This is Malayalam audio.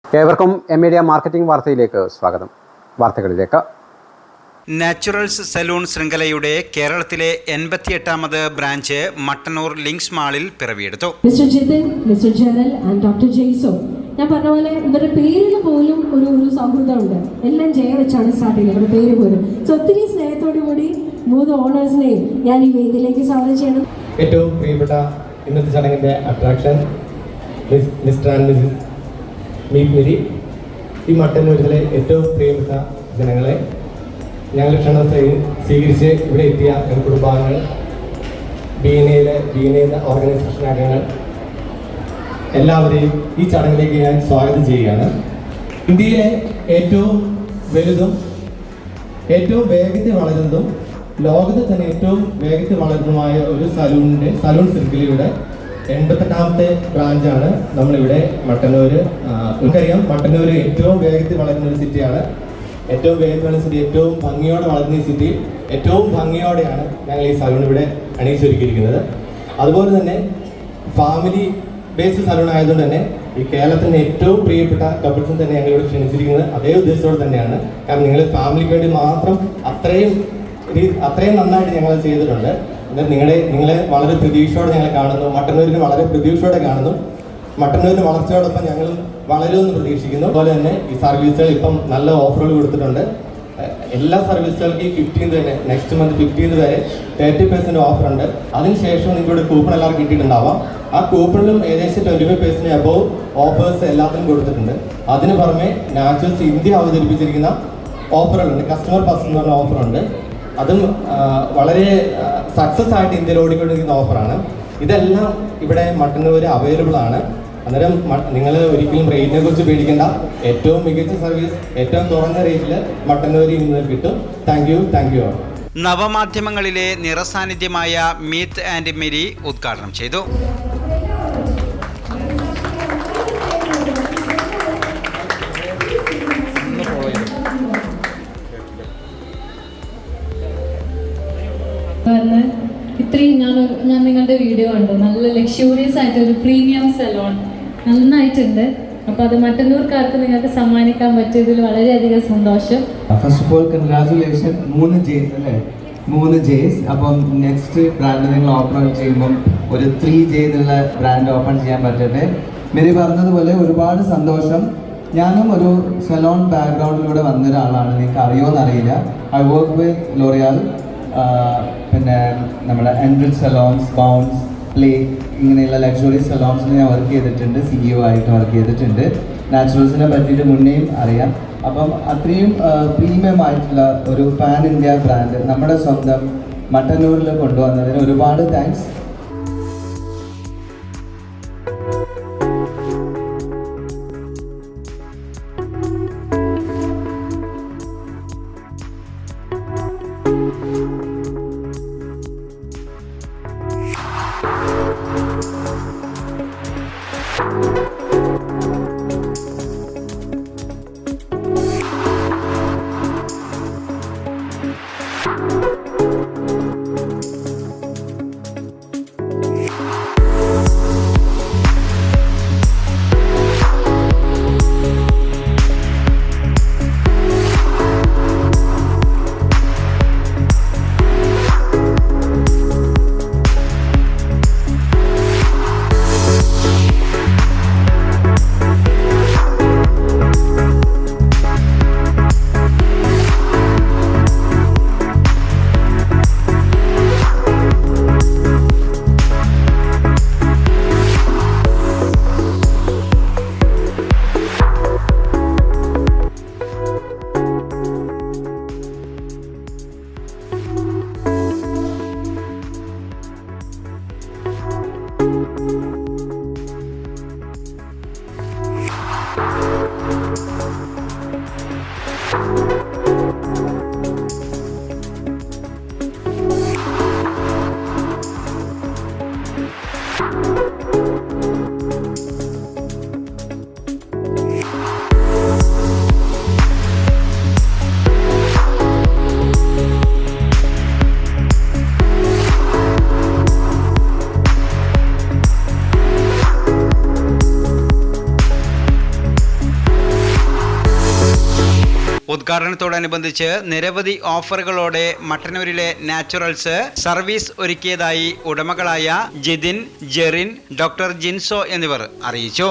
ഏവർക്കും മീഡിയ മാർക്കറ്റിംഗ് വാർത്തയിലേക്ക് സ്വാഗതം. വാർത്തകളിലേക്ക്. നാച്ചുറൽസ് സലൂൺ ശൃംഖലയുടെ കേരളത്തിലെ 88ാമത് ബ്രാഞ്ച് മട്ടന്നൂർ ലിങ്ക്സ് മാളിൽ പിറവിയെടുത്തു. Mister Jithin, mister Jerel and doctor Jaiso, ഞാൻ പറഞ്ഞ പോലെ ഇവരുടെ പേരിൽ പോലും ഒരു സൗഹൃദമുണ്ട്. എല്ലാം ജയ വെച്ചാണ് സ്റ്റാർട്ട് ചെയ്യുന്നത്, ഇവരുടെ പേര് പോലും. സോ ഒത്തിരി സ്നേഹത്തോടു കൂടി 3 ഓണേഴ്സിനെയും ഞാൻ ഈ വേദിയിലേക്ക് സ്വാഗതം ചെയ്യണം. ഏറ്റവും പ്രിയപ്പെട്ട ഇന്നത്തെ ചടങ്ങിൻ്റെ attraction mister and Mrs Meet Miri, ഈ മട്ടന്നൂരിലെ ഏറ്റവും പ്രിയപ്പെട്ട ജനങ്ങളെ, ഞങ്ങൾ ക്ഷണം സ്വീകരിച്ച് ഇവിടെ എത്തിയ കുടുംബാംഗങ്ങൾ, ബീനയിലെ ഓർഗനൈസേഷൻ അംഗങ്ങൾ, എല്ലാവരെയും ഈ ചടങ്ങിലേക്ക് ഞാൻ സ്വാഗതം ചെയ്യുകയാണ്. ഇന്ത്യയിലെ ഏറ്റവും വലുതും ഏറ്റവും വേഗത്തിൽ വളരുന്നതും ലോകത്തിൽ തന്നെ ഏറ്റവും വേഗത്തിൽ വളരുന്നതുമായ ഒരു സലൂൺ ശൃംഖലയുടെ 88ാമത്തെ ബ്രാഞ്ചാണ് നമ്മളിവിടെ മട്ടന്നൂർ. നമുക്കറിയാം, മട്ടന്നൂർ ഏറ്റവും വേഗത്തിൽ വളരുന്ന ഒരു സിറ്റിയാണ്. ഏറ്റവും വേഗത്തിൽ വളരുന്ന സിറ്റി, ഏറ്റവും ഭംഗിയോടെ വളർന്ന സിറ്റി, ഏറ്റവും ഭംഗിയോടെയാണ് ഞങ്ങൾ ഈ സലൂൺ ഇവിടെ അണിയിച്ചൊരുക്കിയിരിക്കുന്നത്. അതുപോലെ തന്നെ ഫാമിലി ബേസ്ഡ് സലൂൺ ആയതുകൊണ്ട് തന്നെ ഈ കേരളത്തിൻ്റെ ഏറ്റവും പ്രിയപ്പെട്ട കപ്പിൾസിനെ തന്നെ ഞങ്ങൾ ഇവിടെ ക്ഷണിച്ചിരിക്കുന്നത് അതേ ഉദ്ദേശത്തോടെ തന്നെയാണ്. കാരണം നിങ്ങൾ ഫാമിലിക്ക് വേണ്ടി മാത്രം അത്രയും നന്നായിട്ട് ഞങ്ങൾ ചെയ്തിട്ടുണ്ട്. നിങ്ങളെ വളരെ പ്രതീക്ഷയോടെ ഞങ്ങൾ കാണുന്നു. മട്ടന്നൂരിന് വളരെ പ്രതീക്ഷയോടെ കാണുന്നു. മട്ടന്നൂരിന് വളർച്ചയോടൊപ്പം ഞങ്ങൾ വളരുമെന്ന് പ്രതീക്ഷിക്കുന്നു. അതുപോലെ തന്നെ ഈ സർവീസുകൾ ഇപ്പം നല്ല ഓഫറുകൾ കൊടുത്തിട്ടുണ്ട്. എല്ലാ സർവീസുകൾക്കും 15th തന്നെ, നെക്സ്റ്റ് മന്ത് 15th വരെ 30% ഓഫറുണ്ട്. അതിനുശേഷം നിങ്ങളുടെ കൂപ്പൺ എല്ലാവർക്കും കിട്ടിയിട്ടുണ്ടാവാം. ആ കൂപ്പണിലും ഏകദേശം 25% അബോവ് ഓഫേഴ്സ് എല്ലാത്തിനും കൊടുത്തിട്ടുണ്ട്. അതിന് പുറമെ നാച്ചുറൽസ് ഇന്ത്യ അവതരിപ്പിച്ചിരിക്കുന്ന ഓഫറുകളുണ്ട്. കസ്റ്റമർ പർസൺ എന്ന് പറഞ്ഞ ഓഫറുണ്ട്. അതും വളരെ സക്സസ് ആയിട്ട് ഇന്ത്യയിൽ ഓടിക്കൊണ്ടിരിക്കുന്ന ഓഫറാണ്. ഇതെല്ലാം ഇവിടെ മട്ടന്നൂർ അവൈലബിൾ ആണ്. അന്നേരം നിങ്ങൾ ഒരിക്കലും റേറ്റിനെ കുറിച്ച് പേടിക്കേണ്ട. ഏറ്റവും മികച്ച സർവീസ് ഏറ്റവും കുറഞ്ഞ റേറ്റിൽ മട്ടന്നൂരിൽ ഇന്ന് കിട്ടും. Thank you. നവമാധ്യമങ്ങളിലെ നിറസാന്നിധ്യമായ മീറ്റ് ആൻഡ് മിരി ഉദ്ഘാടനം ചെയ്തു. ഇത്രയും ഞാൻ നിങ്ങളുടെ വീഡിയോ കണ്ടു. നല്ല ലക്ഷൂറിയസ് ആയിട്ട് ഒരു പ്രീമിയം സലോൺ നന്നായിട്ടുണ്ട്. അപ്പോൾ അത് മട്ടന്നൂർക്കാർക്ക് നിങ്ങൾക്ക് സമ്മാനിക്കാൻ പറ്റിയതിൽ വളരെയധികം സന്തോഷം. First of all congratulation. 3 J's. അപ്പം നെക്സ്റ്റ് ബ്രാൻഡ് നിങ്ങൾ ഓപ്പൺ ചെയ്യുമ്പം ഒരു 3J എന്നുള്ള ബ്രാൻഡ് ഓപ്പൺ ചെയ്യാൻ പറ്റട്ടെ. മേരി പറഞ്ഞതുപോലെ ഒരുപാട് സന്തോഷം. ഞാനും ഒരു സലോൺ ബാക്ക്ഗ്രൗണ്ടിലൂടെ വന്നൊരാളാണ്. നിങ്ങൾക്ക് അറിയുമോയെന്നറിയില്ല. ഐ വർക്ക് വിത്ത് ലോറിയാൽ, പിന്നെ നമ്മുടെ എൻറിച്ച് സലോൺസ്, ബൗൺസ്, പ്ലേ, ഇങ്ങനെയുള്ള ലക്ഷറി സലോൺസിൽ ഞാൻ വർക്ക് ചെയ്തിട്ടുണ്ട്. CEO ആയിട്ട് വർക്ക് ചെയ്തിട്ടുണ്ട്. നാച്ചുറൽസിനെ പറ്റിയിട്ട് മുന്നേയും അറിയാം. അപ്പം അത്രയും പ്രീമിയം ആയിട്ടുള്ള ഒരു പാൻ ഇന്ത്യ ബ്രാൻഡ് നമ്മുടെ സ്വന്തം മട്ടന്നൂരിൽ കൊണ്ടുവന്നതിന് ഒരുപാട് താങ്ക്സ്. ഉദ്ഘാടനത്തോടനുബന്ധിച്ച് നിരവധി ഓഫറുകളോടെ മട്ടന്നൂരിലെ നാച്ചുറൽസ് സർവീസ് ഒരുക്കിയതായി ഉടമകളായ ജിതിൻ, ജെറിൻ, ഡോക്ടർ ജിൻസോ എന്നിവർ അറിയിച്ചു.